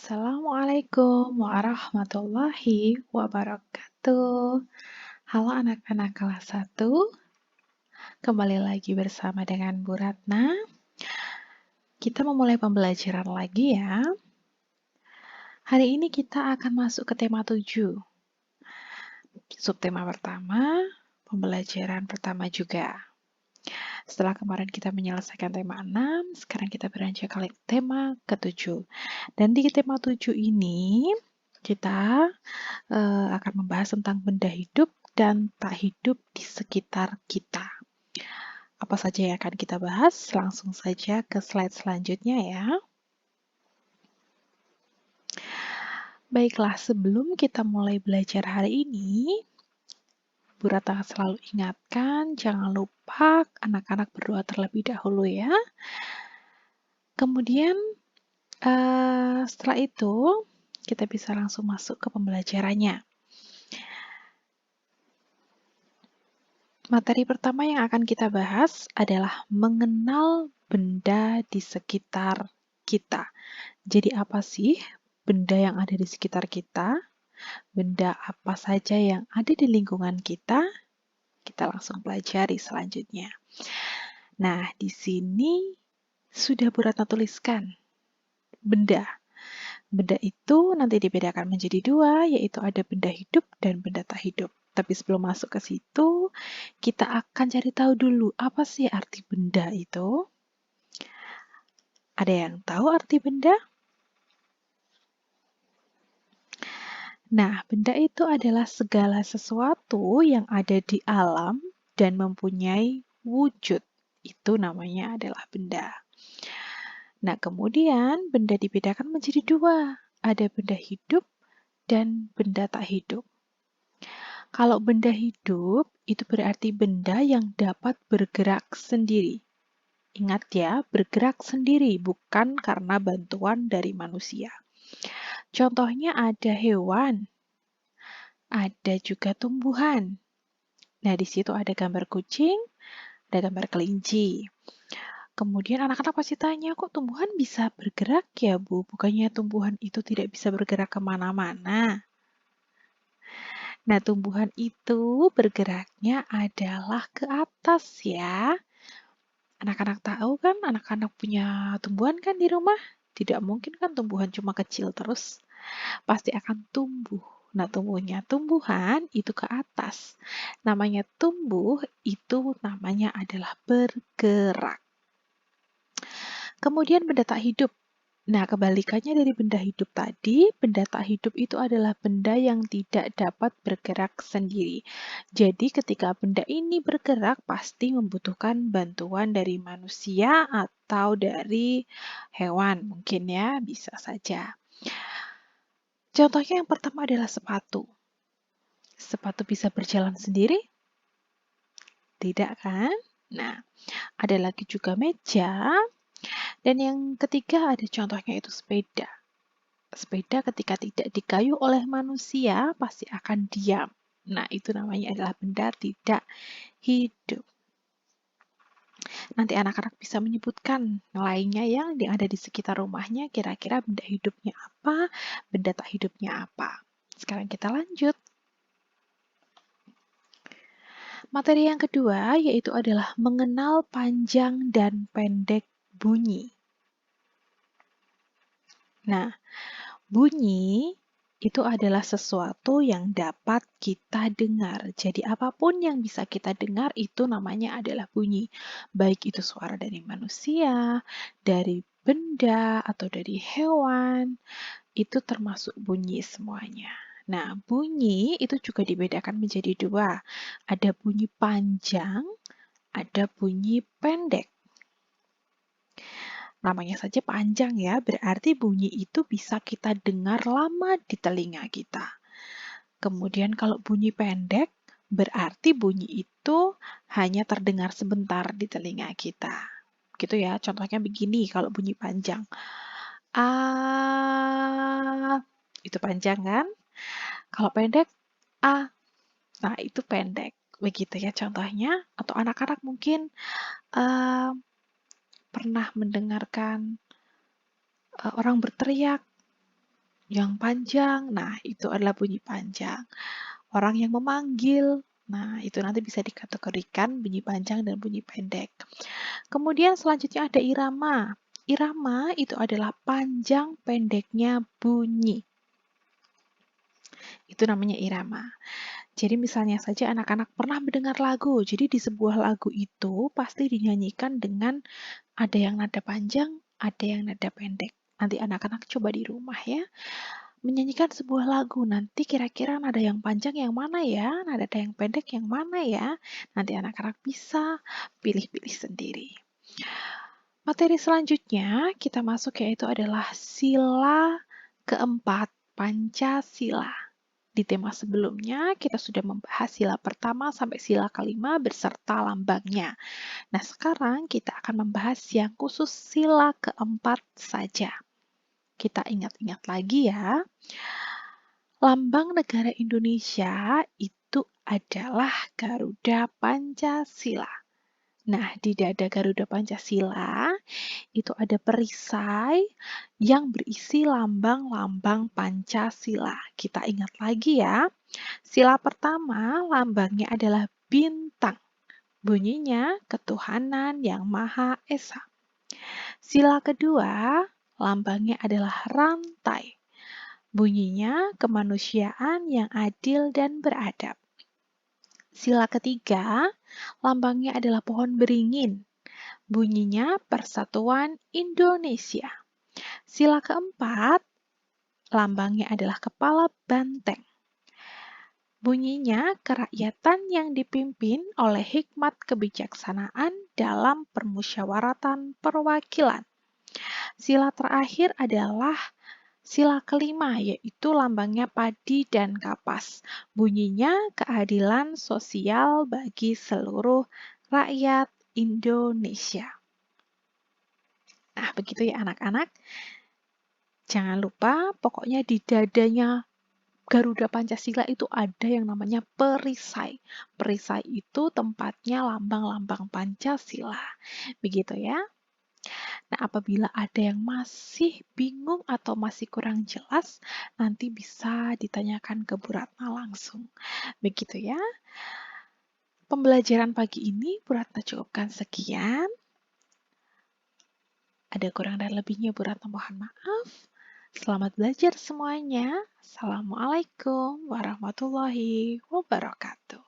Assalamualaikum warahmatullahi wabarakatuh. Halo anak-anak kelas 1, kembali lagi bersama dengan Bu Ratna. Kita memulai pembelajaran lagi ya. Hari ini kita akan masuk ke tema 7. Subtema pertama, pembelajaran pertama juga. Setelah kemarin kita menyelesaikan tema 6, sekarang kita beranjak ke tema ke-7. Dan di tema 7 ini, kita akan membahas tentang benda hidup dan tak hidup di sekitar kita. Apa saja yang akan kita bahas? Langsung saja ke slide selanjutnya ya. Baiklah, sebelum kita mulai belajar hari ini, Bu Ratna selalu ingatkan, jangan lupa anak-anak berdoa terlebih dahulu ya. Kemudian setelah itu, kita bisa langsung masuk ke pembelajarannya. Materi pertama yang akan kita bahas adalah mengenal benda di sekitar kita. Jadi apa sih benda yang ada di sekitar kita? Benda apa saja yang ada di lingkungan kita? Kita langsung pelajari selanjutnya. Nah, di sini sudah Bu Ratna tuliskan benda. Benda itu nanti dibedakan menjadi 2, yaitu ada benda hidup dan benda tak hidup. Tapi sebelum masuk ke situ, kita akan cari tahu dulu apa sih arti benda itu. Ada yang tahu arti benda? Nah, benda itu adalah segala sesuatu yang ada di alam dan mempunyai wujud. Itu namanya adalah benda. Nah, kemudian benda dibedakan menjadi 2. Ada benda hidup dan benda tak hidup. Kalau benda hidup, itu berarti benda yang dapat bergerak sendiri. Ingat ya, bergerak sendiri, bukan karena bantuan dari manusia. Contohnya ada hewan, ada juga tumbuhan. Nah, di situ ada gambar kucing, ada gambar kelinci. Kemudian anak-anak pasti tanya, kok tumbuhan bisa bergerak ya, Bu? Bukannya tumbuhan itu tidak bisa bergerak kemana-mana? Nah, tumbuhan itu bergeraknya adalah ke atas ya. Anak-anak tahu kan, anak-anak punya tumbuhan kan di rumah? Tidak mungkin kan tumbuhan cuma kecil terus. Pasti akan tumbuh. Nah, tumbuhan itu ke atas. Namanya tumbuh, itu namanya adalah bergerak. Kemudian benda tak hidup. Nah, kebalikannya dari benda hidup tadi, benda tak hidup itu adalah benda yang tidak dapat bergerak sendiri. Jadi, ketika benda ini bergerak, pasti membutuhkan bantuan dari manusia atau dari hewan. Mungkin ya, bisa saja. Contohnya yang pertama adalah sepatu. Sepatu bisa berjalan sendiri? Tidak kan? Nah, ada lagi juga meja. Dan yang ketiga ada contohnya itu sepeda. Sepeda ketika tidak digayuh oleh manusia pasti akan diam. Nah, itu namanya adalah benda tidak hidup. Nanti anak-anak bisa menyebutkan lainnya yang ada di sekitar rumahnya, kira-kira benda hidupnya apa, benda tak hidupnya apa. Sekarang kita lanjut. Materi yang kedua yaitu adalah mengenal panjang dan pendek bunyi. Nah, bunyi itu adalah sesuatu yang dapat kita dengar. Jadi apapun yang bisa kita dengar itu namanya adalah bunyi. Baik itu suara dari manusia, dari benda, atau dari hewan, itu termasuk bunyi semuanya. Nah, bunyi itu juga dibedakan menjadi 2. Ada bunyi panjang, ada bunyi pendek. Namanya saja panjang ya, berarti bunyi itu bisa kita dengar lama di telinga kita. Kemudian kalau bunyi pendek, berarti bunyi itu hanya terdengar sebentar di telinga kita. Gitu ya, contohnya begini kalau bunyi panjang. Itu panjang kan? Kalau pendek, A. Nah, itu pendek. Begitu ya contohnya. Atau anak-anak mungkin pernah mendengarkan orang berteriak, yang panjang, nah itu adalah bunyi panjang. Orang yang memanggil, nah itu nanti bisa dikategorikan bunyi panjang dan bunyi pendek. Kemudian selanjutnya ada irama. Irama itu adalah panjang pendeknya bunyi. Itu namanya irama. Jadi misalnya saja anak-anak pernah mendengar lagu. Jadi di sebuah lagu itu pasti dinyanyikan dengan ada yang nada panjang, ada yang nada pendek. Nanti anak-anak coba di rumah ya. Menyanyikan sebuah lagu, nanti kira-kira nada yang panjang yang mana ya? Nada yang pendek yang mana ya? Nanti anak-anak bisa pilih-pilih sendiri. Materi selanjutnya kita masuk yaitu adalah sila keempat Pancasila. Di tema sebelumnya kita sudah membahas sila pertama sampai sila kelima beserta lambangnya. Nah, sekarang kita akan membahas yang khusus sila keempat saja. Kita ingat-ingat lagi ya. Lambang negara Indonesia itu adalah Garuda Pancasila. Nah, di dada Garuda Pancasila itu ada perisai yang berisi lambang-lambang Pancasila. Kita ingat lagi ya. Sila pertama lambangnya adalah bintang. Bunyinya ketuhanan yang Maha Esa. Sila kedua lambangnya adalah rantai. Bunyinya kemanusiaan yang adil dan beradab. Sila ketiga, lambangnya adalah pohon beringin. Bunyinya persatuan Indonesia. Sila keempat, lambangnya adalah kepala banteng. Bunyinya kerakyatan yang dipimpin oleh hikmat kebijaksanaan dalam permusyawaratan perwakilan. Sila terakhir adalah sila kelima, yaitu lambangnya padi dan kapas. Bunyinya keadilan sosial bagi seluruh rakyat Indonesia. Nah, begitu ya anak-anak. Jangan lupa, pokoknya di dadanya Garuda Pancasila itu ada yang namanya perisai. Perisai itu tempatnya lambang-lambang Pancasila. Begitu ya. Nah, apabila ada yang masih bingung atau masih kurang jelas, nanti bisa ditanyakan ke Bu Ratna langsung. Begitu ya. Pembelajaran pagi ini Bu Ratna cukupkan sekian. Ada kurang dan lebihnya Bu Ratna mohon maaf. Selamat belajar semuanya. Assalamualaikum warahmatullahi wabarakatuh.